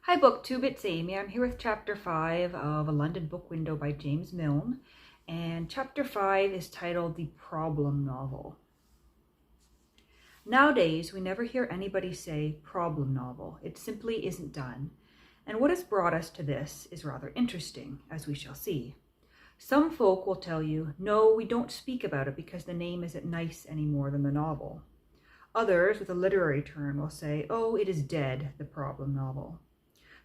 Hi BookTube, it's Amy. I'm here with Chapter 5 of A London Book Window by James Milne. And Chapter 5 is titled The Problem Novel. Nowadays, we never hear anybody say problem novel. It simply isn't done. And what has brought us to this is rather interesting, as we shall see. Some folk will tell you, no, we don't speak about it because the name isn't nice any more than the novel. Others, with a literary turn, will say, oh, it is dead, the problem novel.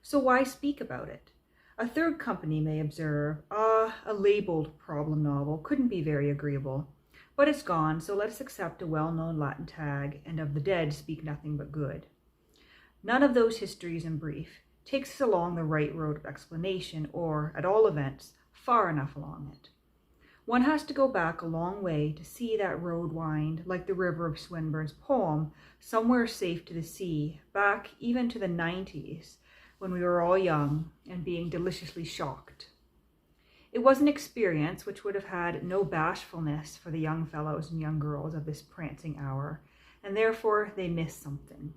So why speak about it? A third company may observe, a labeled problem novel couldn't be very agreeable. But it's gone, so let us accept a well-known Latin tag, and of the dead speak nothing but good. None of those histories in brief takes us along the right road of explanation, or, at all events, far enough along it. One has to go back a long way to see that road wind, like the river of Swinburne's poem, somewhere safe to the sea, back even to the 90s, when we were all young and being deliciously shocked. It was an experience which would have had no bashfulness for the young fellows and young girls of this prancing hour, and therefore they missed something.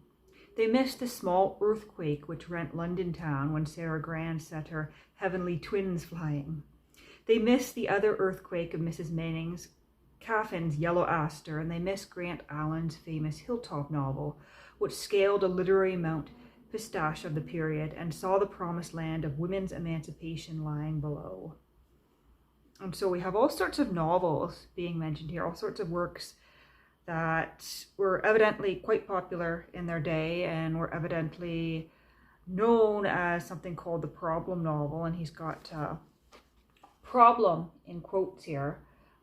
They missed the small earthquake which rent London town when Sarah Grand set her heavenly twins flying. They missed the other earthquake of Mrs. Manning's Caffin's Yellow Aster, and they missed Grant Allen's famous Hilltop novel, which scaled a literary Mount Pistache of the period and saw the promised land of women's emancipation lying below. And so we have all sorts of novels being mentioned here, all sorts of works that were evidently quite popular in their day and were evidently known as something called the problem novel. And he's got problem in quotes here.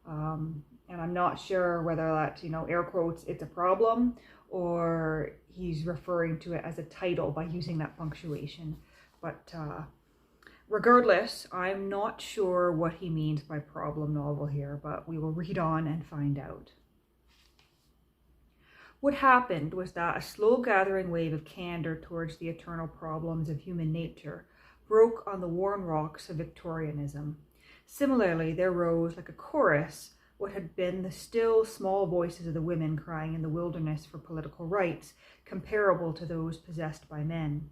And I'm not sure whether that's, air quotes, it's a problem, or he's referring to it as a title by using that punctuation. But regardless, I'm not sure what he means by problem novel here, but we will read on and find out. What happened was that a slow gathering wave of candor towards the eternal problems of human nature broke on the worn rocks of Victorianism. Similarly, there rose like a chorus what had been the still small voices of the women crying in the wilderness for political rights, comparable to those possessed by men.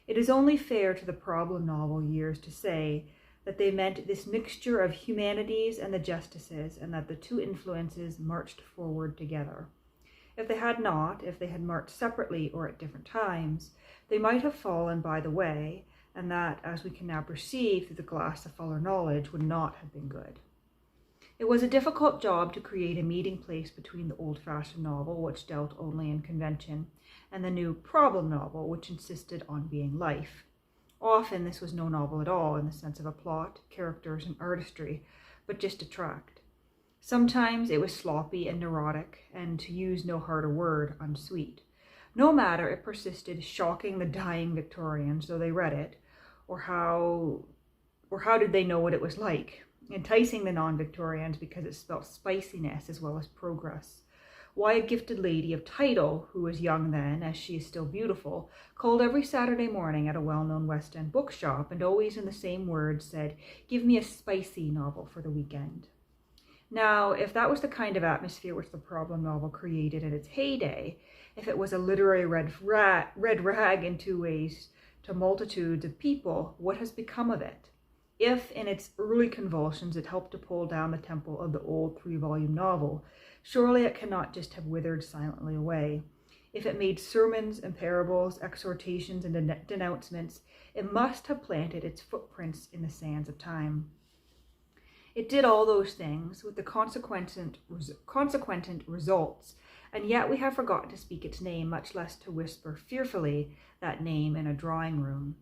It is only fair to the problem novel years to say that they meant this mixture of humanities and the justices, and that the two influences marched forward together. If they had not, if they had marched separately or at different times, they might have fallen by the way, and that, as we can now perceive through the glass of fuller knowledge, would not have been good. It was a difficult job to create a meeting place between the old-fashioned novel, which dealt only in convention, and the new problem novel, which insisted on being life. Often this was no novel at all in the sense of a plot, characters, and artistry, but just a tract. Sometimes it was sloppy and neurotic, and, to use no harder word, unsweet. No matter, it persisted, shocking the dying Victorians, though they read it, or how did they know what it was like? Enticing the non-Victorians because it spelt spiciness as well as progress. Why a gifted lady of title, who was young then, as she is still beautiful, called every Saturday morning at a well-known West End bookshop, and always in the same words said, "Give me a spicy novel for the weekend." Now, if that was the kind of atmosphere which the problem novel created in its heyday, if it was a literary red rag in two ways to multitudes of people, what has become of it? If, in its early convulsions, it helped to pull down the temple of the old 3-volume novel, surely it cannot just have withered silently away. If it made sermons and parables, exhortations and denouncements, it must have planted its footprints in the sands of time. It did all those things with the consequent results, and yet we have forgotten to speak its name, much less to whisper fearfully that name in a drawing room.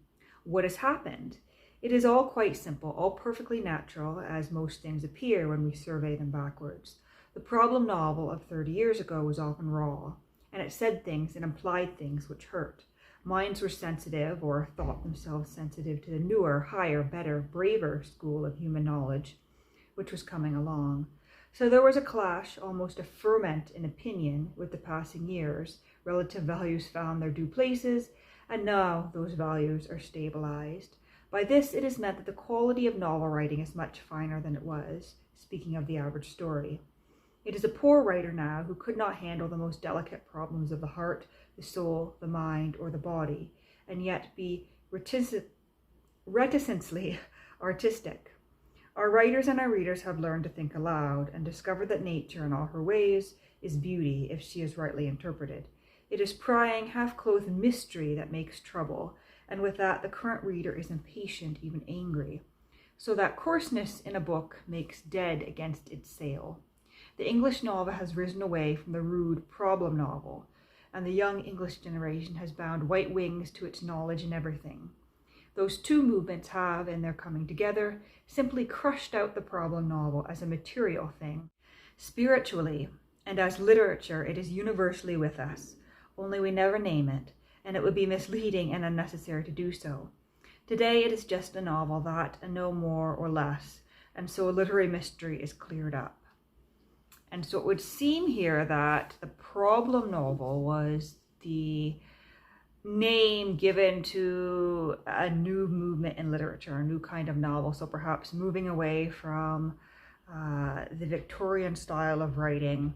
What has happened? It is all quite simple, all perfectly natural, as most things appear when we survey them backwards. The problem novel of 30 years ago was often raw, and it said things and implied things which hurt. Minds were sensitive, or thought themselves sensitive, to the newer, higher, better, braver school of human knowledge, which was coming along. So there was a clash, almost a ferment in opinion, with the passing years. Relative values found their due places, and now those values are stabilized. By this it is meant that the quality of novel writing is much finer than it was, speaking of the average story. It is a poor writer now who could not handle the most delicate problems of the heart, the soul, the mind, or the body, and yet be reticently artistic. Our writers and our readers have learned to think aloud and discovered that nature in all her ways is beauty if she is rightly interpreted. It is prying, half-clothed mystery that makes trouble, and with that the current reader is impatient, even angry. So that coarseness in a book makes dead against its sale. The English novel has risen away from the rude problem novel, and the young English generation has bound white wings to its knowledge in everything. Those two movements have, in their coming together, simply crushed out the problem novel as a material thing. Spiritually, and as literature, it is universally with us, only we never name it, and it would be misleading and unnecessary to do so. Today it is just a novel that, and no more or less, and so a literary mystery is cleared up. And so it would seem here that the problem novel was the name given to a new movement in literature, a new kind of novel. So perhaps moving away from the Victorian style of writing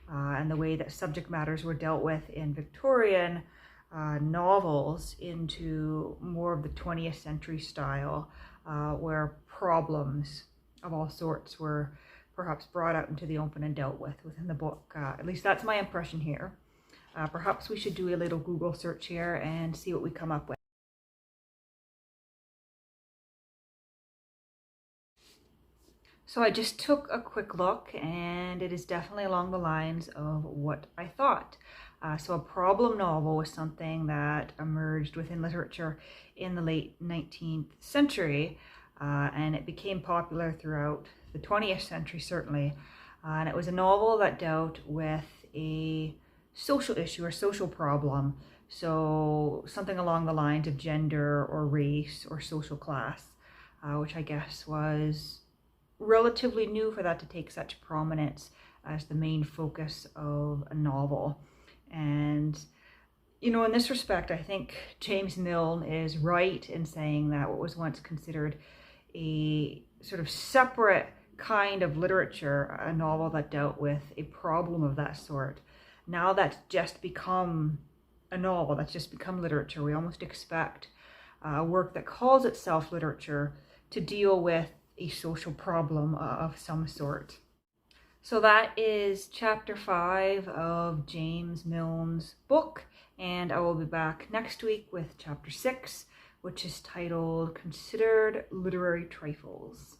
and the way that subject matters were dealt with in Victorian novels into more of the 20th century style, where problems of all sorts were perhaps brought out into the open and dealt with within the book. At least that's my impression here. Perhaps we should do a little Google search here and see what we come up with. So I just took a quick look, and it is definitely along the lines of what I thought. So a problem novel was something that emerged within literature in the late 19th century, and it became popular throughout the 20th century, certainly. And it was a novel that dealt with a social issue or social problem, so something along the lines of gender or race or social class, which I guess was relatively new for that to take such prominence as the main focus of a novel. And you know, in this respect, I think James Milne is right in saying that what was once considered a sort of separate kind of literature, a novel that dealt with a problem of that sort, now that's just become a novel, that's just become literature. We almost expect a work that calls itself literature to deal with a social problem of some sort. So that is chapter 5 of James Milne's book, and I will be back next week with chapter 6, which is titled Considered Literary Trifles.